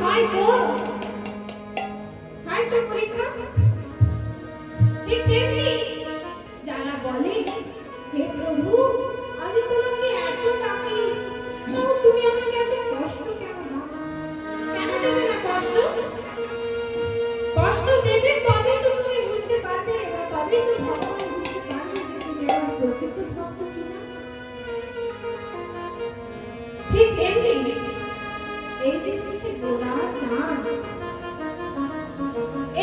হয় তো পরীক্ষা। ঠিক তেমনি যারা বলে হে প্রভু আমি তোমাকে এত ডাকি তাও তুমি আমাকে এত কষ্ট কেন দাও? কেন দেবে না কষ্ট? কষ্ট দেবে তবে তো তুমি বুঝতে পারবে, তবে তো ভগবান বুঝতে পারবে যে তুমি আমার প্রকৃত ভক্ত কিনা। ঠিক তেমনি এই যে কিছু গোড়া চাঁদ,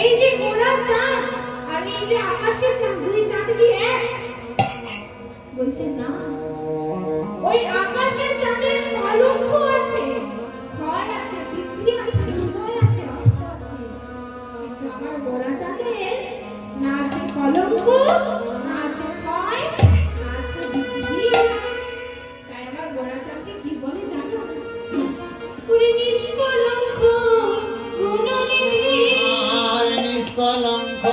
এই যে গোড়া চাঁদ আর এই যে আকাশের চাঁদ, দুই চাঁদ কি এক? বলছে না, ওই আকাশের চাঁদের কলঙ্ক আছে, ক্ষয় আছে, বৃদ্ধি আছে, উদয় আছে, অস্ত আছে। আমার গোড়া চাঁদের না আছে কলঙ্ক, না আছে ক্ষয়, না আছে বৃদ্ধি। তাই আমার গোড়া চাঁদকে কি বলে জানো? পুরি নিষ্কলঙ্ক গুণনিধি, নিষ্কলঙ্ক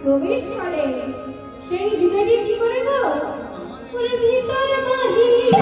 প্রবেশ করে সেই হৃদয়টি কি করে গো? ওর ভিতর বাহির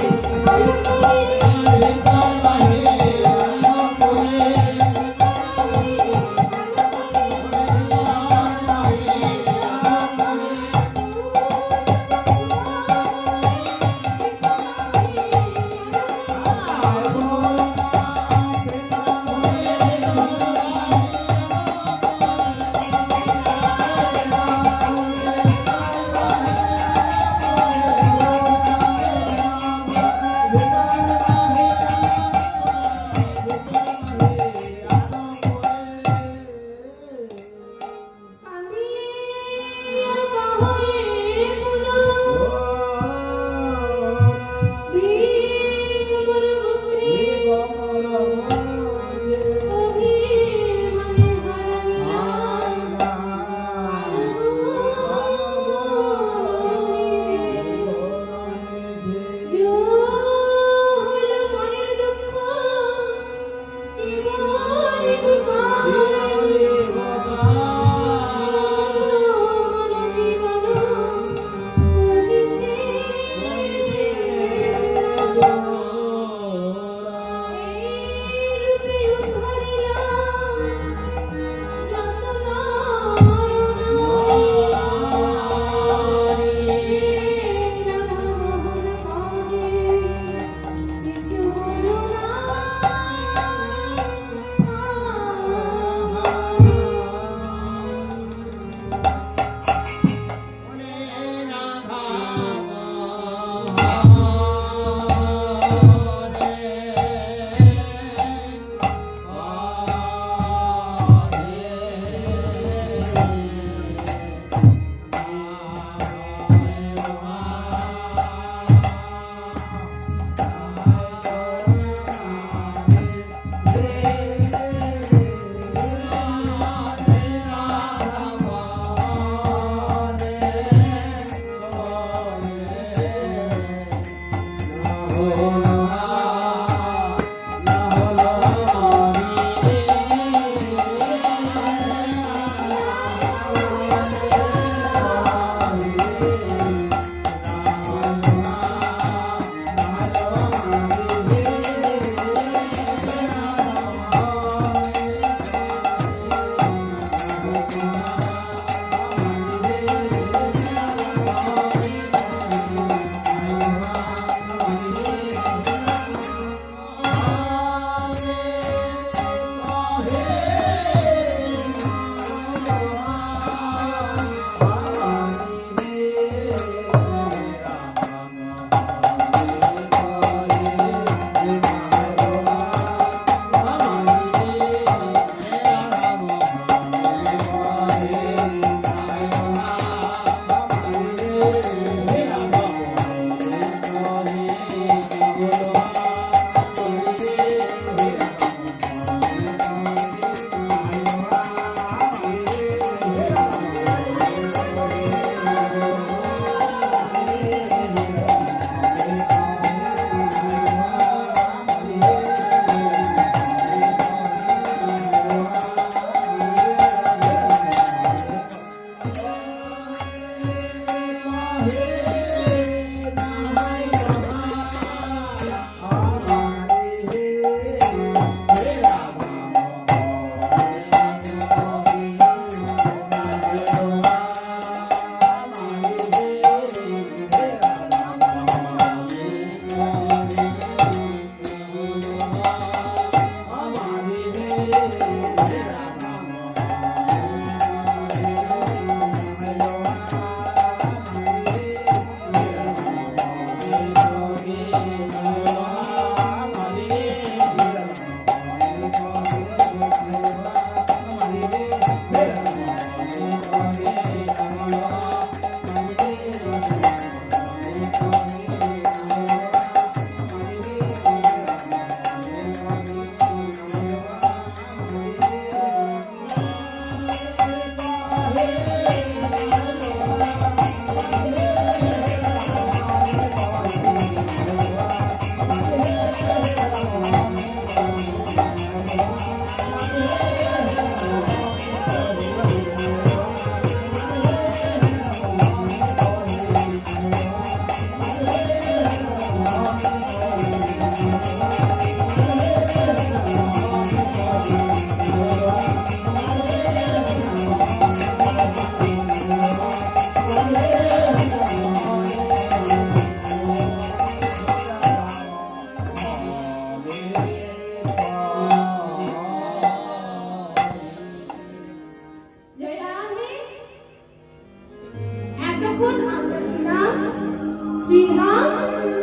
শ্রীধাম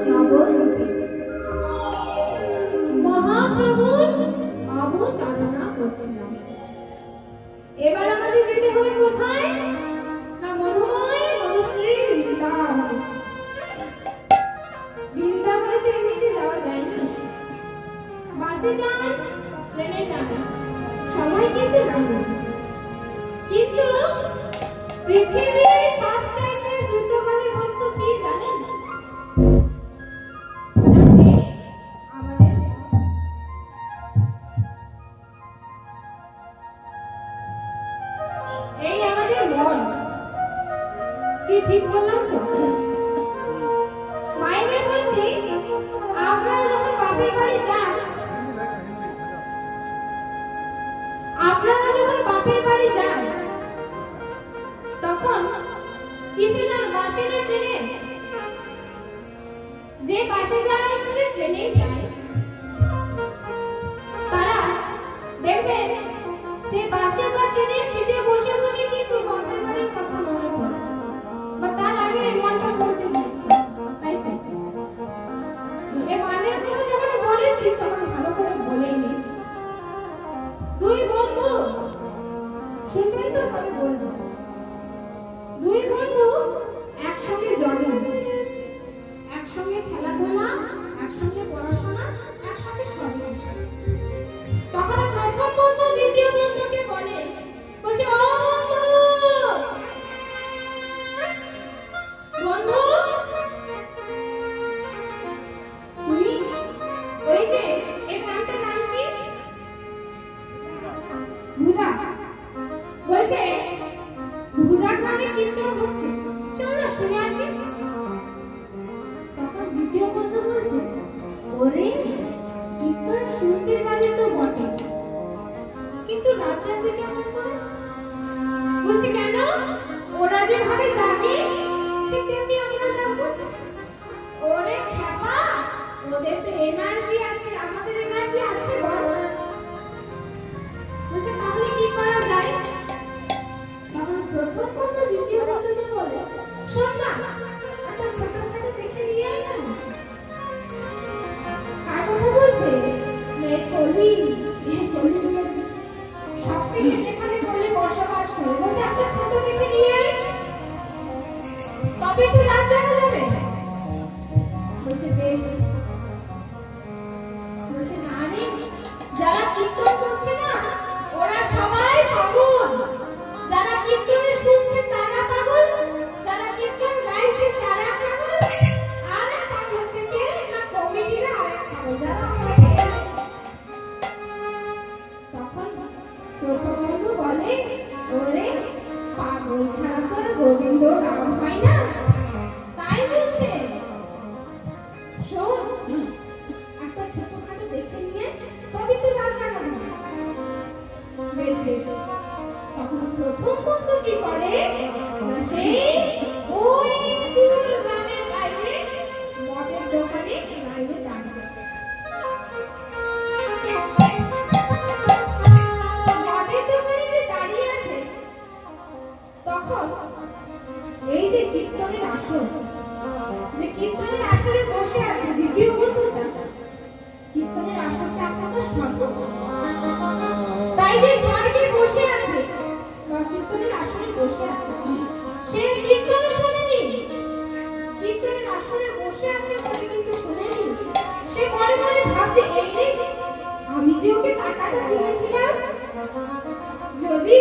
নবদ্বীপে মহাপ্রভুর অবতারণা করছিলাম। এবার আমাদের যেতে হবে কোথায়? না মধুময় মধুশ্রী বৃন্দাবন। বৃন্দাবনেতে এমনিতে যাওয়া যায় না, বাসে যান, ট্রেনে যান, সবাই কিন্তু জানে। কিন্তু পৃথিবীর সবচাইতে দ্রুতগামী বস্তু কি জানেন? আমাদের এই আমাদের মন। কি ঠিক বললাম তো? মাইনে বলছি, আপনারা যখন বাপের বাড়ি যান, তখন কিসে যান? বাসে না ট্রেনে? যে বাসে যায় যে ট্রেনে যায়, তারা দেখবেন সে বাসে বা ট্রেনের সিটে বসে বসে কিন্তু বাপের বাড়ির কথা মনে পড়ে, বা তার আগে মনটা পৌঁছে গিয়েছে। তাই তাই এ মানের কথা যখন বলেছি তখন ভালো করে বলেইনি। দুই বন্ধু, শুনবেন তো আমি বলবো, দুই বন্ধু একসঙ্গে জন্ম, একসঙ্গে খেলাধুলা, একসঙ্গে পড়াশোনা, একসঙ্গে সব কিছু। তখন প্রথম বন্ধু দ্বিতীয় বন্ধুকে বলছে ও বন্ধু, বন্ধু তুই ওই যে এই গ্রামটার নাম কি? ভুদা। বলছে ভুদা গ্রামে কীর্তন হচ্ছে, চল না শুনে আসি। তখন দ্বিতীয় বন্ধু বলছে ওরে কীর্তন শুনতে যাবে তো বটে, কিন্তু রাত যাবে কেমন করে? বলছে কেন? ওরা যেভাবে যাবে ঠিক তেমনি আমরা যাবো। ওরে খেপা, ওদের তো এনার্জি আছে, আমাদের এনার্জি আছে বল। বলছে তাহলে কি করা যায়? তখন প্রথম বন্ধু দ্বিতীয় বন্ধুকে বলে শোন না, একটা ছোটখাটো দেখে নিয়ে আয় না। কার কথা বলছে? কলি, কলি যুগে সব থেকে যেখানে কলি বসবাস করে, বলছে একটা ছোট দেখে নিয়ে আয়, তবে তো রাত জানা যাবে। বলছে বেশ। বলছে না রে, যারা কীর্তন করছে না ওরা সবাই পাগল, যারা কীর্তন শুনছে তারা পাগল, যারা কীর্তন গাইছে তারা পাগল, আর পাগল হচ্ছে কে? না কমিটিরা আর পাগল যারা। তখন প্রথম বন্ধু বলে ওরে পাগল ছাড়া তোর গোবিন্দ নাম হয় না, তাই বলছে শোন একটা ছোটখাটো দেখে নিয়ে তবে তো রাত জানা হবে। বেশ বেশ। তখন প্রথম বন্ধু কি করে না সেই ওই দূর গ্রামের বাইরে মদের দোকানে লাইনে দাঁড়িয়ে আছে। মদের দোকানে যে দাঁড়িয়ে আছে, তখন এই যে কীর্তনের আসর, যে কীর্তনের আসরে বসে আছে দ্বিতীয় বন্ধুটা, কীর্তনের আসরটা আপনাদের স্বর্গ, তাই যে স্বর্গে বসে আছে বা কীর্তনের আসরে বসে আছে, সে কীর্তন শোনেনি, কীর্তনের আসরে বসে আছে বলে কিন্তু শোনেনি। সে মনে মনে ভাবছে এই রে, আমি যে ওকে টাকাটা দিয়েছিলাম, যদি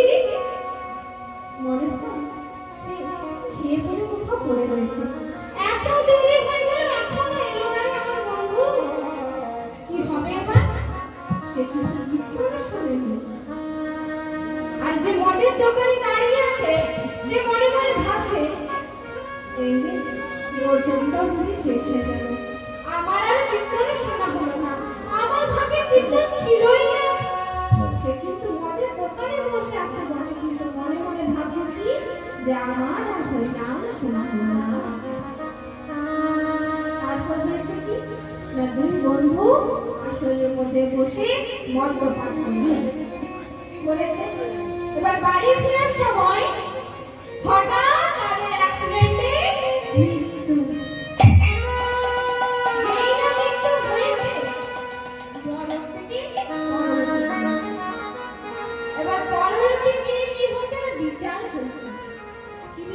মনে হয় সে খেয়ে ফেলে কোথাও পড়ে রয়েছে, এত দেরি হয়ে গেল এখনো এলো না আমার বন্ধু, কি হবে এবার? সে কিন্তু কীর্তন শোনেনি। আর যে মদের দোকানে দাঁড়িয়ে আছে সে মনে মনে ভাবছে এই রে, ওর জমিটা বুঝি শেষ হয়ে গেল, আমার আর কীর্তন শোনা হলো না, আমার ভাগে কীর্তন ছিলই না। সে কিন্তু মদের দোকানে বসে আছে বলে কিন্তু মনে মনে ভাবছে কি যে আমার আর হরিনাম শোনা হলো না। তারপর হয়েছে কি না, দুই বন্ধু আসরের মধ্যে বসে মদ্যপান করেছে। এবার বাড়ি ফেরার সময় হঠাৎ তাদের অ্যাক্সিডেন্টে মৃত্যু।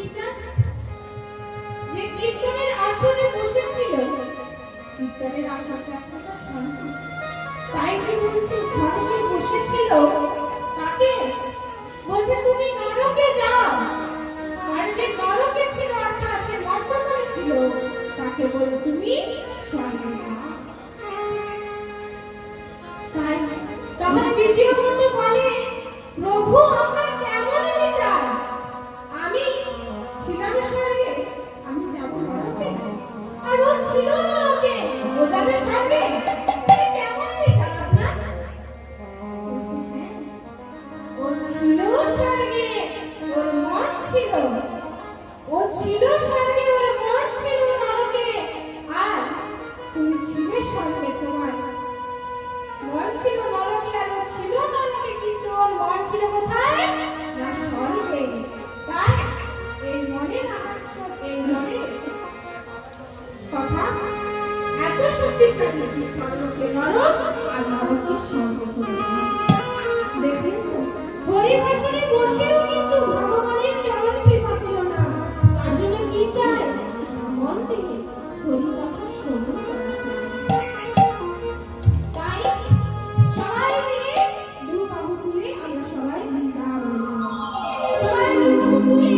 কি চান? যে কীর্তনের আসনে বসেছিল, কীর্তনের আসনটা একটা স্বর্গ। তাই কি বলছে স্বর্গে বসেছিল তাকে বলছে তুমি নরকে যাও, আর যে নরকে ছিল অর্থাৎ সে মর্ততলে ছিল তাকে বলে তুমি স্বর্গে যাও। তাই তখন দ্বিতীয় বন্ধু বলে, প্রভু আপনার কেমন বিচার? আমি ছিলাম স্বর্গে, আমি যাব নরকে, আর ও ছিল নরকে, ও যাবে স্বর্গে। কেমন বিচার আপনার? বলছে হ্যাঁ, ও ছিল স্বর্গে, ওর মন ছিল, ও ছিল স্বর্গে, ওর মন ছিল নরকে, আর তুমি ছিলে স্বর্গে, তোমার মন ছিল নরকে, আর ও ছিল নরকে, কিন্তু ওর মন ছিল কোথায়? না স্বর্গে। তাই এই মনের আকর্ষণ, এই মনের কথা এত শক্তিশালী কি স্বর্গকে নরক আর নরককে স্বর্গ করে দেয়। দেখলেন তো হরিবাসনে বসেও কিন্তু ভগবানের চরণ কৃপা পেল না। তার জন্য কি চাই? মন থেকে হরি কথা শ্রবণ করা চাই। তাই সবাই মিলে দু বাহু তুলে আমরা সবাই গীতা বলবো। সবাই দু বাহু তুলে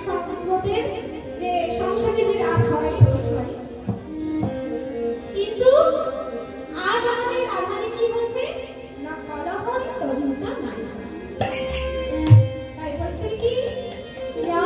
সম্পদের যে সংসারে যে রাগ হয় দোষ হয়, কিন্তু আজ আমাদের রাধারানী কি বলছে না কলহন তদুতা নাই, তাই বলছে কি যা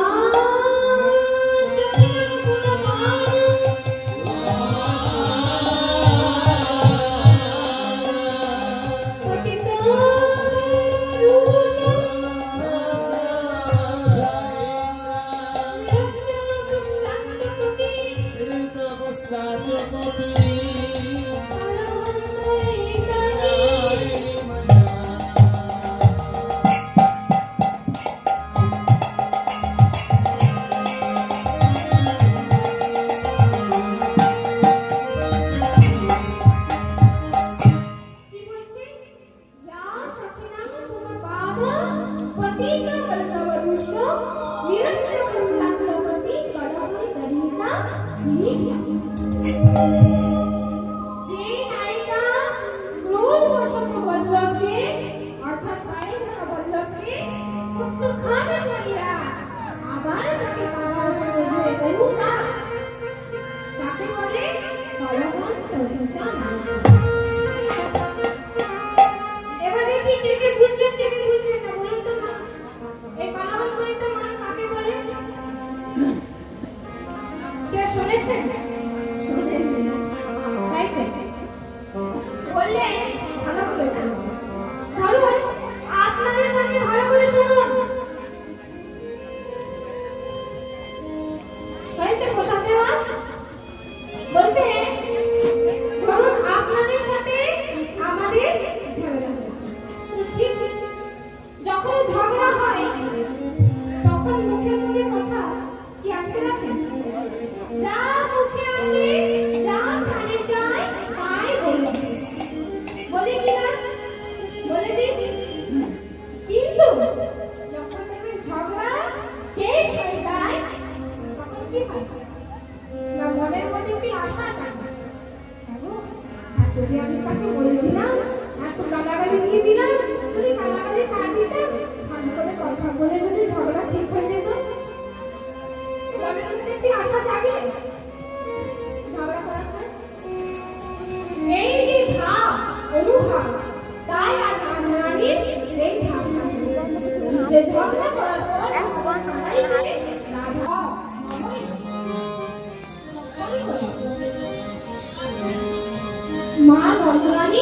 মা নন্দরানী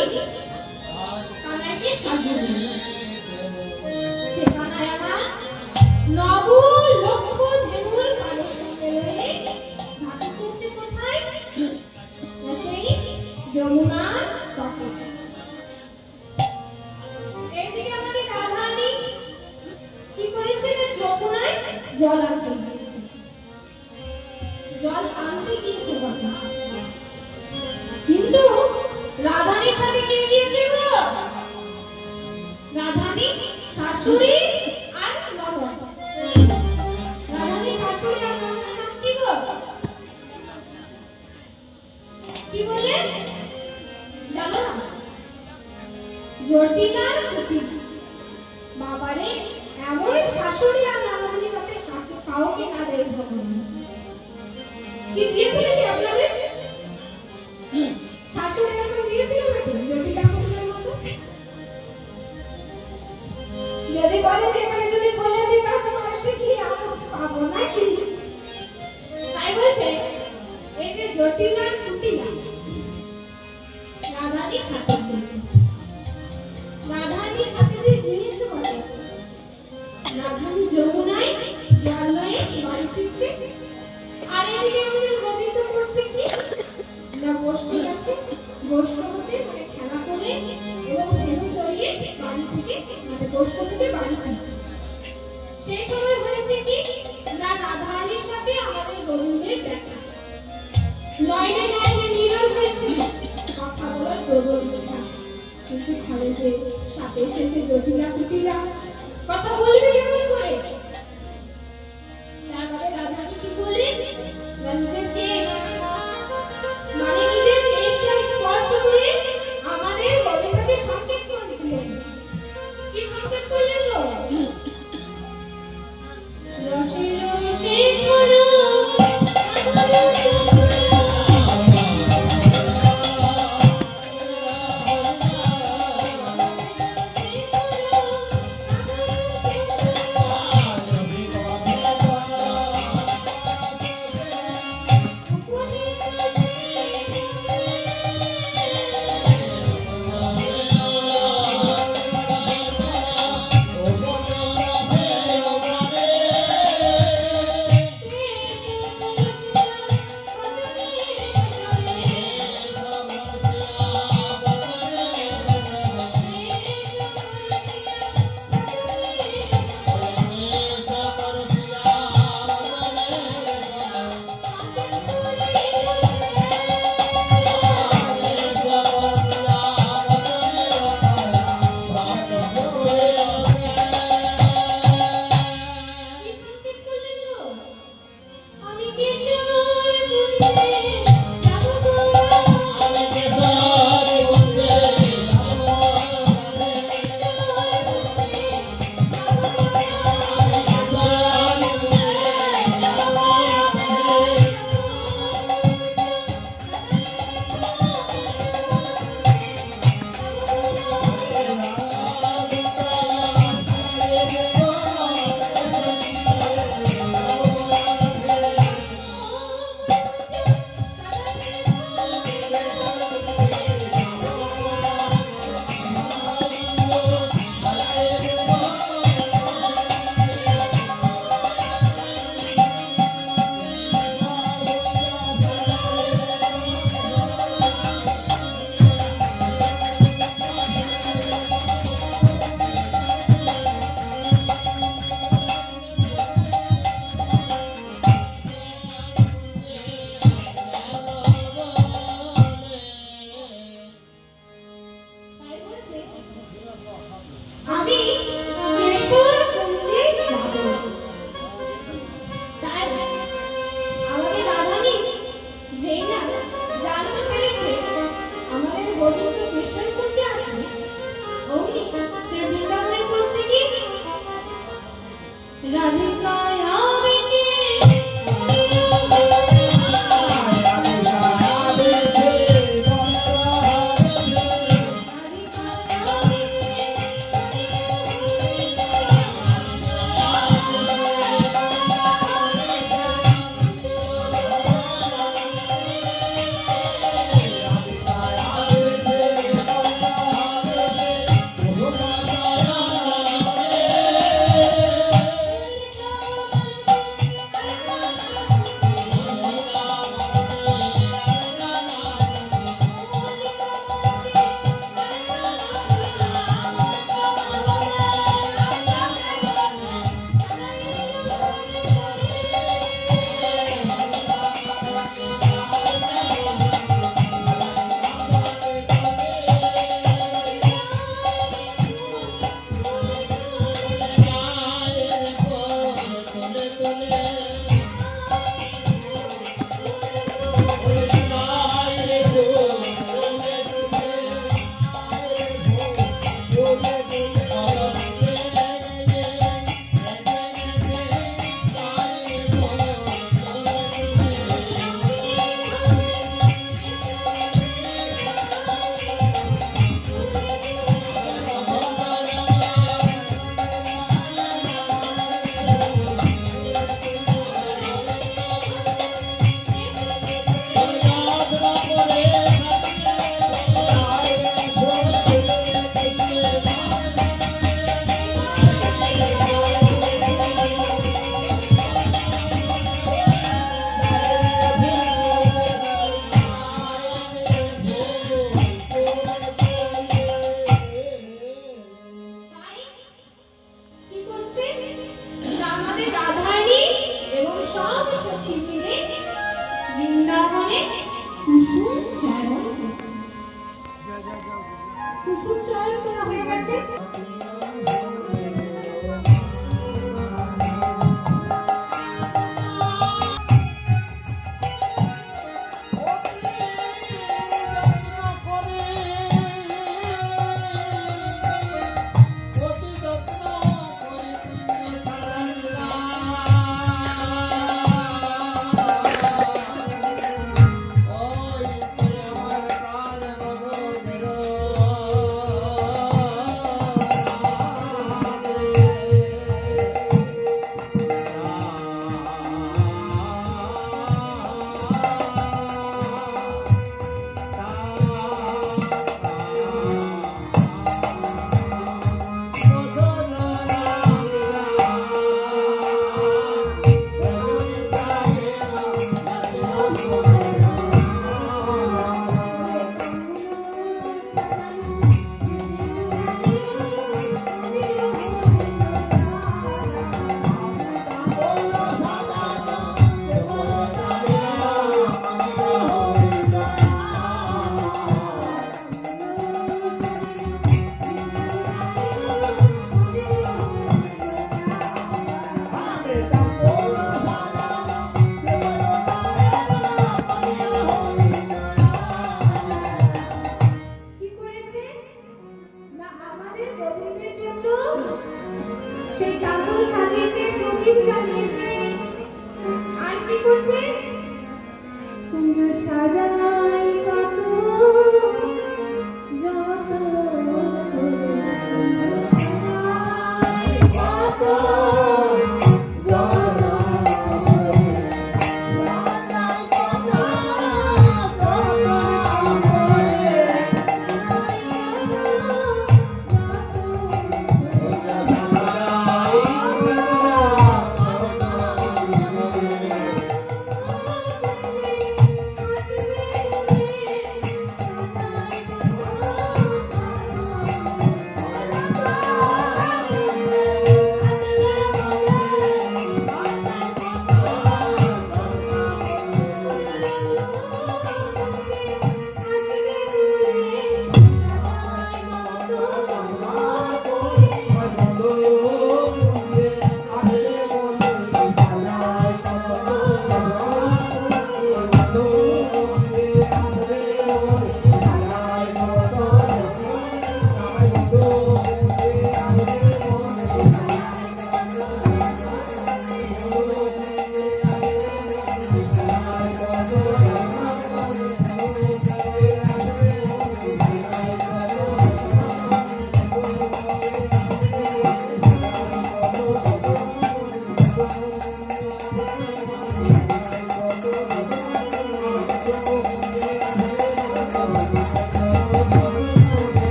কানাইকে সাজিয়ে দিল। সে কানাই আমার নব লক্ষ ধেনুর কালের সঙ্গে রয়ে ধাতু করছে কোথায় না সেই যমুনার তটে। এইদিকে আমাদের রাধারানী কি করেছে না যমুনায় জল আনতে গিয়েছে, জল আনতে গিয়েছে কথা, কিন্তু রাধারানীর সাথে কে গিয়েছে গো? রাধারানী শাশুড়ি আর ননদ। রাধারানী শাশুড়ি আর ননদ কি গো? কি বলে জানো না? জটিলার প্রতি বাবারে এমন শাশুড়ি আর ননদ যাতে কাউকে না দেয় ভগবান। কি দিয়েছে নাকি আপনাদের? শাশুড়ি এরকম দিয়েছিল নাকি জটিলা প্রতির মতো? যদি বলে যে এখানে যদি বলে দিই তাহলে বাড়িতে কি আমরা পাবো নাকি? তাই বলছে এই যে জটিলা কুটিলা রাধারানীর সাথে দিয়েছে। রাধারানীর সাথে যে দিয়েছে বলে রাধারানী যমুনায় জল লয়ে বাড়ি ফিরছে, আর এদিকে আমাদের গোবিন্দ করছে কি না বসতে গেছে, বসতে হতে মানে খেলা করে এবং ধেনু চড়িয়ে বাড়ি থেকে মানে বসতে থেকে বাড়ি ফিরছে। সেই সময় হয়েছে কি না রাধারানীর সাথে আমাদের গোবিন্দের দেখা, নয়নে নয়নে মিলন হয়েছে, কথা বলার প্রবল ইচ্ছা, কিন্তু ঘরে যে সাথে এসেছে জটিলা কুটিলা কথা বলবে কেমন করে? তারপরে রাধারানী কি করলেন না নিজের কেশ মানে নিজের কেশকে স্পর্শ করে আমাদের গোবিন্দকে সংকেত করে দিলেন। কি সংকেত করলেন গো? রসে রসে রাধিকায় আবেশে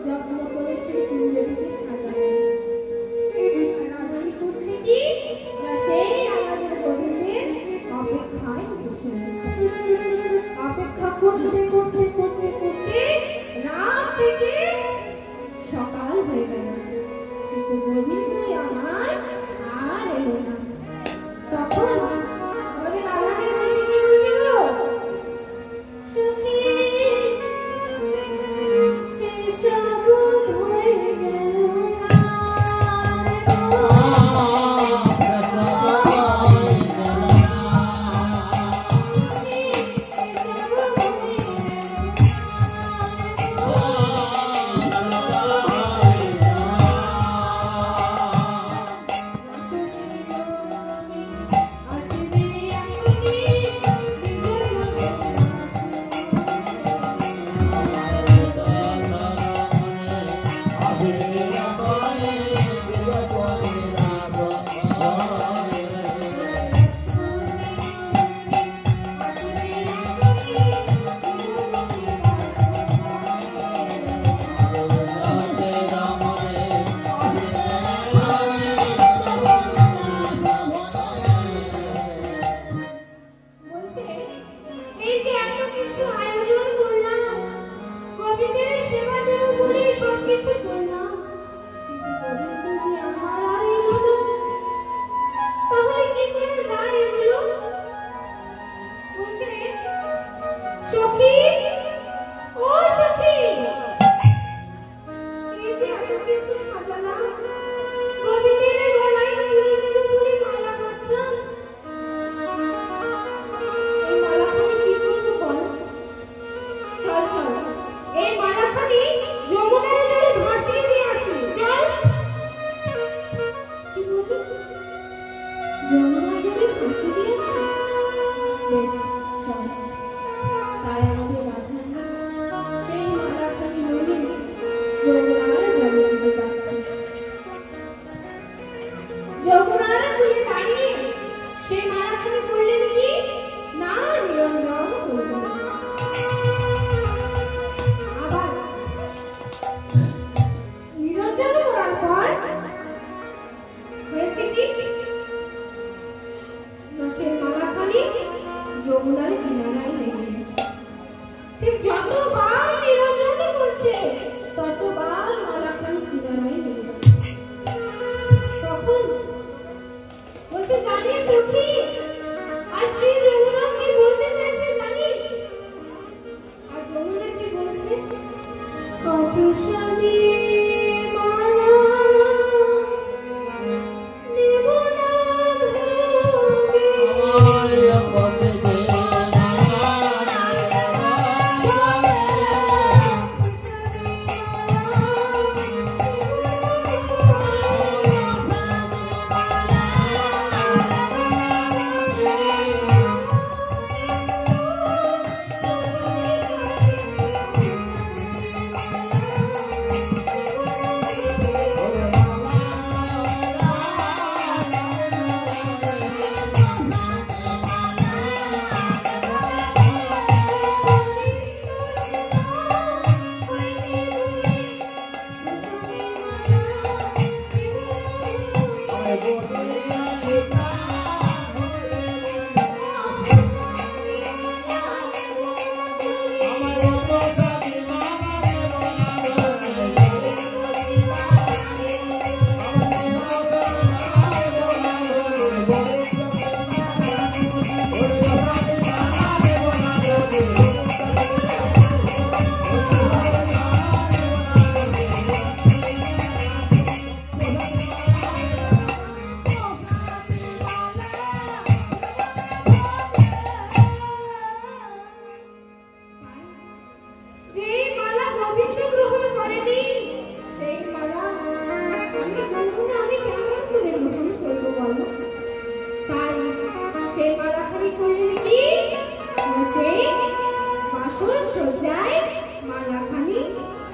যত্ন করে সেই ফুলগুলিকে সাজানো। রাধারানী করছে কি না, সেই আমাদের গোবিন্দের অপেক্ষায় বসে আছে। অপেক্ষা করতে করতে করতে করতে রাত থেকে সকাল হয়ে গেল, কিন্তু গোবিন্দ আমার আর এলো না। তখন আমাদের রাধারানী বলছে, কি বলছিল? সখী সেসব হয়ে গেল না। যমুনার কিনারায় লেগে গেছে। ঠিক যতবার নিরঞ্জন করছে ততবার মালাখানি কিনারায় লেগে যাচ্ছে। তখন বলছে, জানিস সখী, আর শ্রী যমুনা কি বলতে চাইছে জানিস? আর যমুনা কি বলছে? কপসাদী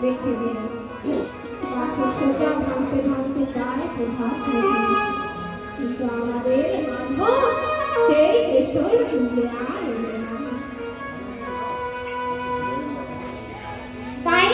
রেখে দিল। বাসর সজ্জা ভাঙতে ভাঙতে প্রায় প্রভাত হয়ে গেছে, কিন্তু আমাদের মাধব সেই কেশর খুঁজে আর এলো না। তাই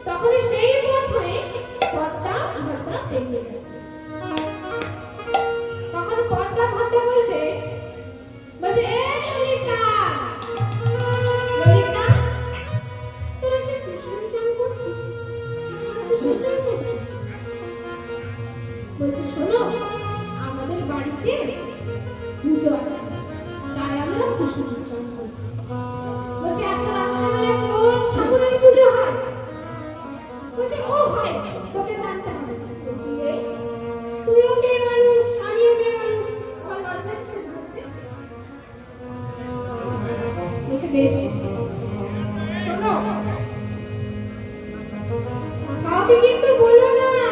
তখন সেই পথ হয়ে পদ্মা ভদ্রা পেরিয়ে গেছে। তখন পদ্মা ভদ্রা বলছে কুসুম চল করছে। বলছে একটা রান্না হলে কোন ঠাকুরের পুজো হয়? বলছে ও হয়, তোকে জানতে হবে। বলছি এই তুইও মেয়ে মানুষ, আমিও মেয়ে মানুষ, আমার লজ্জা কিসের জানতে? বলছে বেশ, শোনো কাউকে কিন্তু বলো না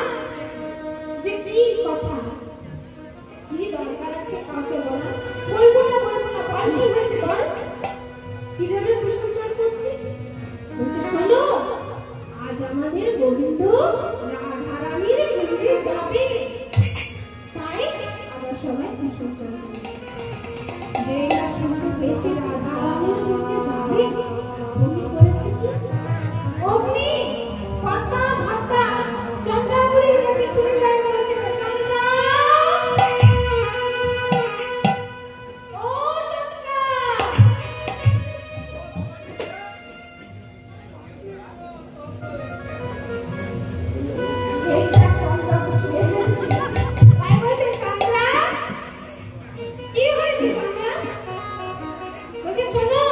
যে কি কথা, কি দরকার আছে কাউকে বলা। বলবো না বল, কি হয়েছে বল, কি জন্য কুসুম চল করছিস? বলছে শোনো, আজ আমাদের গোবিন্দ রাধারানীর মন্দিরে যাবে, তাই আমরা সবাই কুসুম চল করছি। যে না শুনতে পেয়েছি রাধারানীর মন্দিরে যাবে, অগ্নি করেছে কি? অগ্নি পাতা ভাতা চন্দ্রাবলীর কাছে শুনে যায় বলেছে, চন্দ্রা ও চন্দ্রা, এইটা চন্দ্রা শুয়ে আছে। তাই বলছে চন্দ্রা কি হয়েছে চন্দ্রা? বলছে শোনো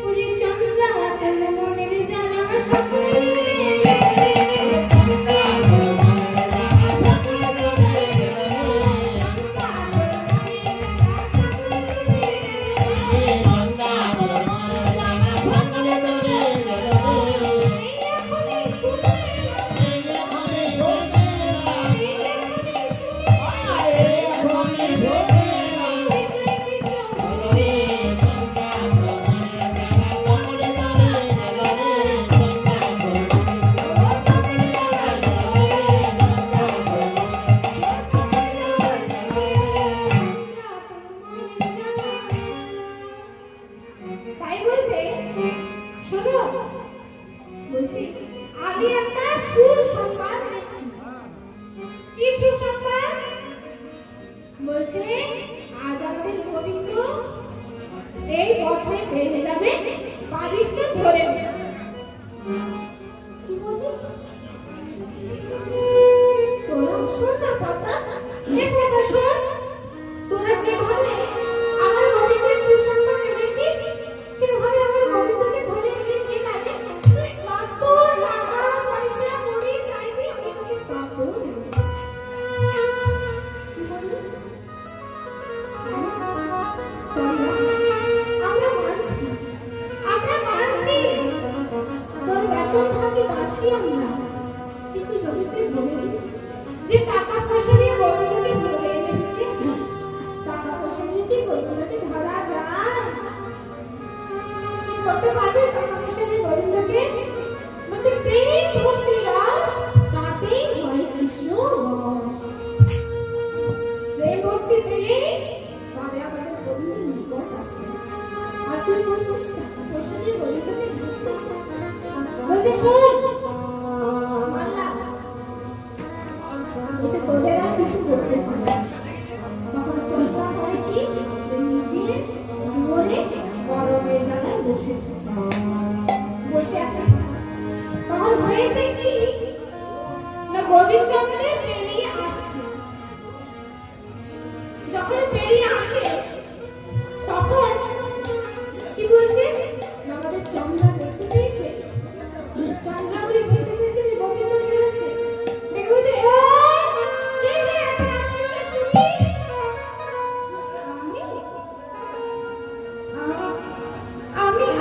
ওরে চন্দ্রা তোর মনের জ্বালা সকলে তাই বলছে শোনো, বলছি আমি একটা সুসংবাদ এনেছি। কি সুসংবাদ? বলছে আজ আমাদের গোবিন্দ এই পথে বেরিয়ে যাবে, বালিশটা ধরে নেবে। কি বলছে? তোরা শোন না কথা, এ কথা শোন। তোরা যেভাবে আমার গোবিন্দের সুসংবাদ এনেছিস, সেভাবে আমার গোবিন্দকে ধরে এনে নিয়ে গেলে তুই কত টাকা পয়সা মুড়ি চাইবি, আমি তোকে তত দেব। কি বললি? চল না, আমরা মানছি, আমরা মানছি তোর বেতন ভাগে দাসী আমি না, কিন্তু যদি তুই বলে দিস যে টাকা পয়সা দিয়ে গোবিন্দকে ধরে এনে দিতে, টাকা পয়সা দিয়ে কি গোবিন্দকে ধরা যায়? কি করতে পারবে টাকা পয়সা দিয়ে গোবিন্দকে? বলছে প্রেম ভক্তি রস তাতেই হয় কৃষ্ণ রস। প্রেম ভক্তি পেলে তবে আমাদের গোবিন্দ নিকট আসে। আর তুই বলছিস টাকা পয়সা দিয়ে গোবিন্দকে ধরতে? বলছে শোন মাল্লা, বলছে তোদের আর কিছু করতে হবে না। তখন চন্দ্রা করে কি নিজে দুয়ারে গরমের জ্বালায় বসে আছে। তখন হয়েছে কি না, গোবিন্দ আমাদের পেরিয়ে আসছে। যখন পেরিয়ে আসে তখন কি বলছে, আমাদের চন্দ্রা দেখতে পেয়েছে, চন্দ্রা বলে দেখতে পেয়েছে যে গোবিন্দ এসেছে। দেখে বলছে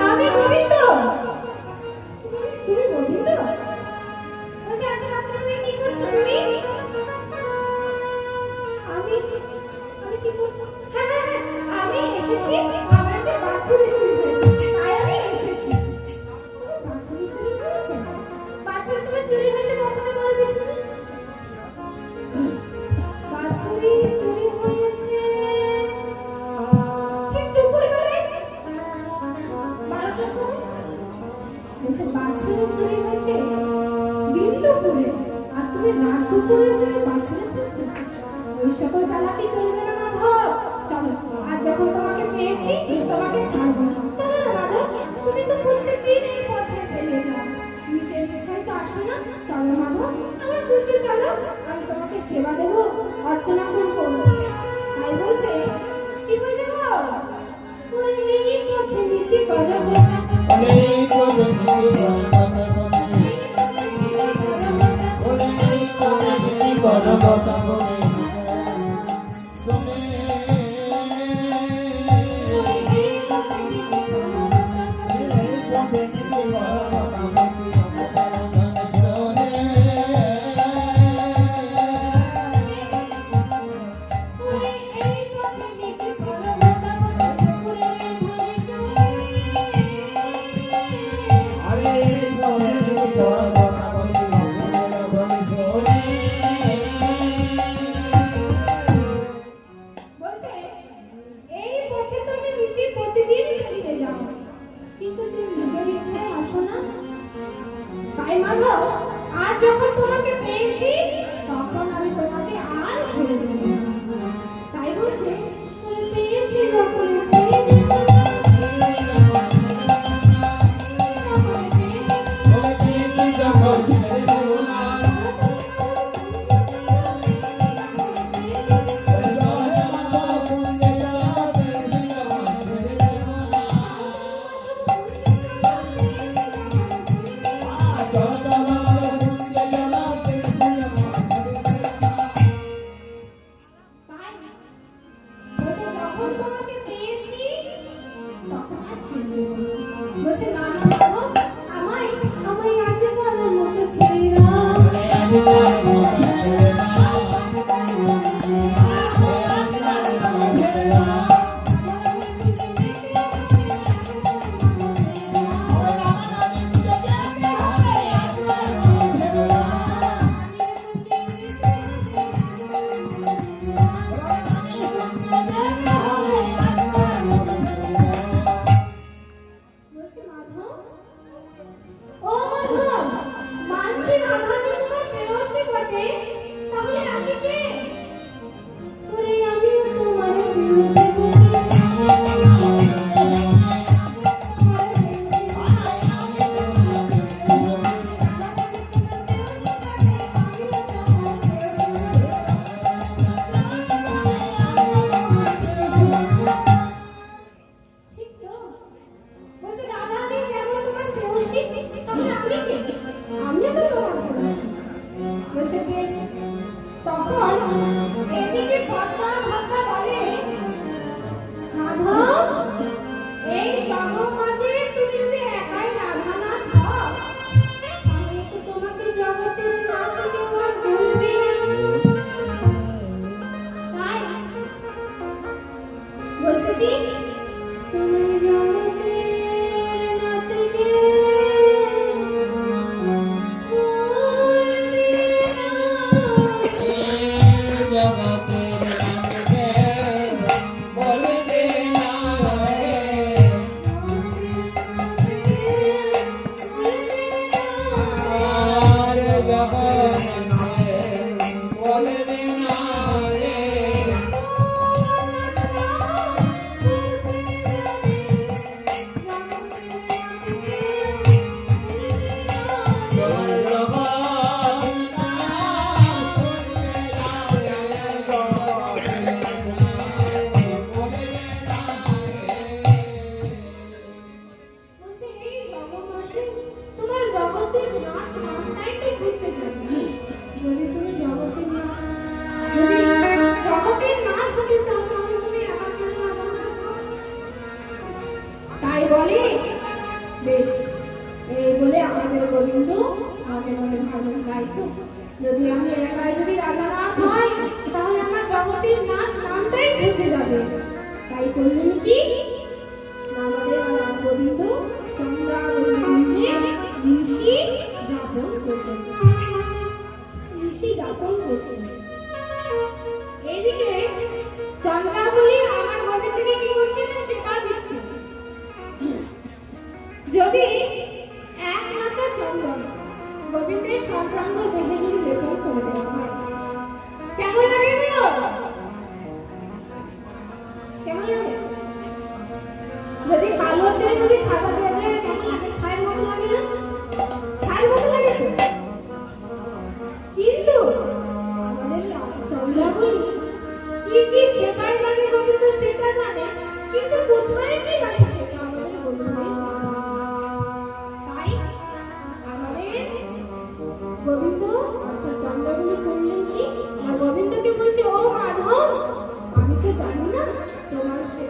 আমি গোবিন্দ। তুমি গোবিন্দ? বলছে আজকে রাত্রে কি করছো তুমি? আমি আমি কি করবো? হ্যাঁ আমি এসেছি, আমার একটা বাছুরি চুরি হয়েছে, তাই আমি এসেছি। বাছুরি চুরি হয়েছে? বাছুরি তোমার চুরি হয়েছে কখনো বলে দেখিনি। বাছুরি চুরি হয়েছে ঠিক দুপুরবেলায় 12টার সময়। বলছে বাছুরি চুরি হয়েছে দিন দুপুরে, আর তুমি রাত দুপুরে এসেছো বাছুরি খুঁজতে? ওই সকল চালাকি চলবে না মাধব। চলো, আর যখন তোমাকে পেয়েছি তোমাকে ছাড়বো না। চলো না মাধব, তুমি তো প্রত্যেকদিন এই পথে বেরিয়ে যাও, নিজের বিষয় তো আসো না। চলো মাধব, আমার ঘুরতে চলো, আমি তোমাকে সেবা দেবো, অর্চনা করবো। তাই বলছে কি বলছে গো, বলছে এই পথে তুমি নীতি প্রতিদিন বেরিয়ে যাও, কিন্তু তুমি নিজের ইচ্ছায় আসো না। তাই মাধব, আজ যখন তোমাকে পেয়েছি তখন আমি তোমাকে আর ছেড়ে দেব না। তাই বলছে তুমি পেয়েছি যখন ছেড়ে দেব না। তাই বলছে যখন তোমাকে পেয়েছি তখন আর ছেড়ে দেব না। বলছে না না মাধব, আমায় আমায় আজকাল মতো ছেড়ে দাও। বলছে মাধব, ও মাধব, মানছি রাধারানী তোমার প্রেয়সী বটে, তাহলে আমি কে? ওরে আমিও তোমার প্রেয়সী ঠিক তো? বলছে রাধারানী যেমন তোমার প্রেয়সী, তাহলে আমি কে? আমিও তো তোমার প্রেয়সী। বলছে বেশ। তখন এদিকে কথা ভাষা বলে, মাধব, এই জগমাঝে তুমি যদি একাই রাধানাথ হও, তাহলে তো তোমাকে জগতের নাথ কেউ আর বলবে না। তাই বলছে কি, তুমি জগতের নাথকে বলছে এই জগমাঝে তোমার জগতের নাথ নামটাই তো ঘুরছে থাকে। যদি তুমি জগতের নাথ হতে চাও, তাহলে তুমি একা কেন রাধানাথ হও? তাই বলে বেশ। এই বলে আমাদের গোবিন্দ মনে মনে ভাবলেন, তাই তো, যদি আমি এলাকায় যদি রাধানাথ হয়, তাহলে আমার জগতের নাথ নামটাই ঘুরছে যাবে। তাই করলেন কি, আমাদের রাম গোবিন্দ চন্দ্রাবলী ঋষি যাপন করছেন। এইদিকে চন্দ্রাবলী আমার গোবিন্দকে কি করছে না সেবা দিচ্ছে। যদি এক মাথা চন্দন গোবিন্দের সম্প্রাঙ্গ বেঁধে যদি লেপন করে দেওয়া হয়, কেমন লাগে গো? কেমন লাগে? যদি কালোতে যদি সাদা দিয়ে দেয় কেমন লাগে? ছায়ের মতো লাগে না? ছায়ের মতো লাগে তো। কিন্তু আমাদের চন্দ্রাবলী কি কি সেবাই মানে গোবিন্দ সেটা জানে, কিন্তু কোথায় কি লাগে সেটা আমাদের গোবিন্দের জানে। তাই আমাদের গোবিন্দ অর্থাৎ চন্দ্রাবলী করলেন কি, গোবিন্দকে বলছে ও মাধব, আমি তো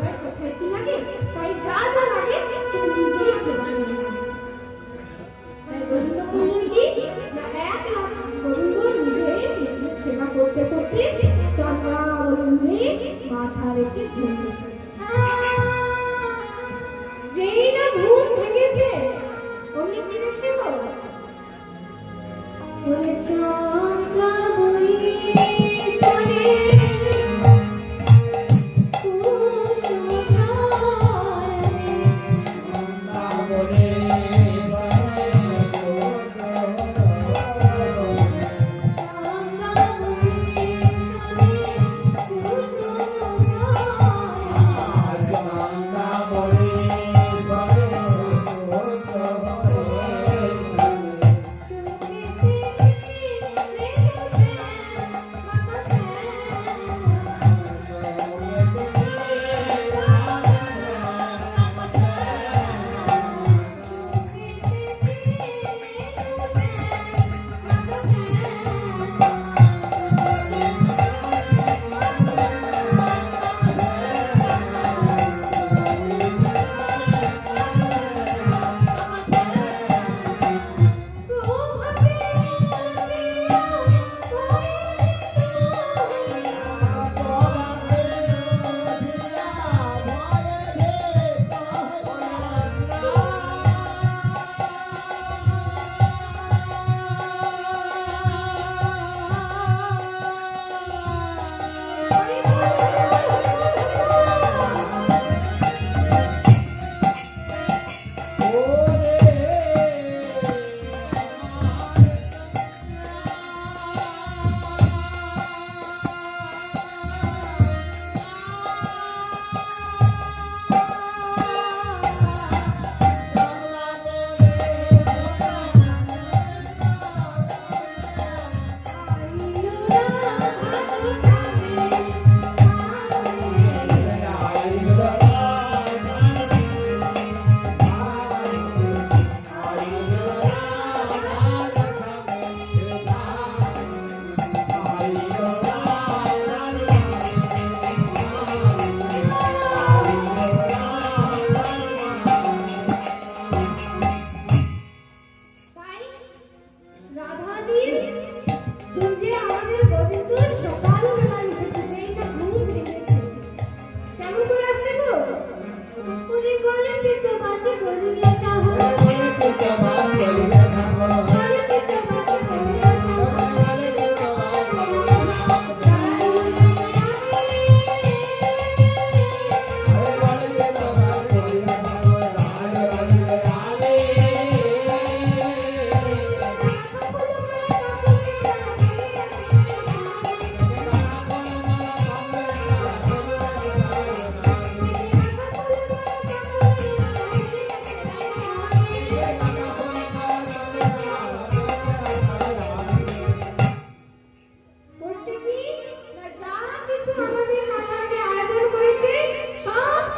সেবায় কোথায় কি লাগে, তাই যা যা লাগে তুমি নিজেই সেবা করে নাও। তাই গোবিন্দ করলেন কি না, এক লাখ গোবিন্দ নিজের সেবা করতে করতে চন্দ্রাবলম্বী মাথা রেখে ঘুমতে গেছে। যেই না ঘুম ভেঙেছে অমনি কি দেখছে গো, ওরে চন্দ্রাবলী শোনে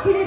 ছেড়ে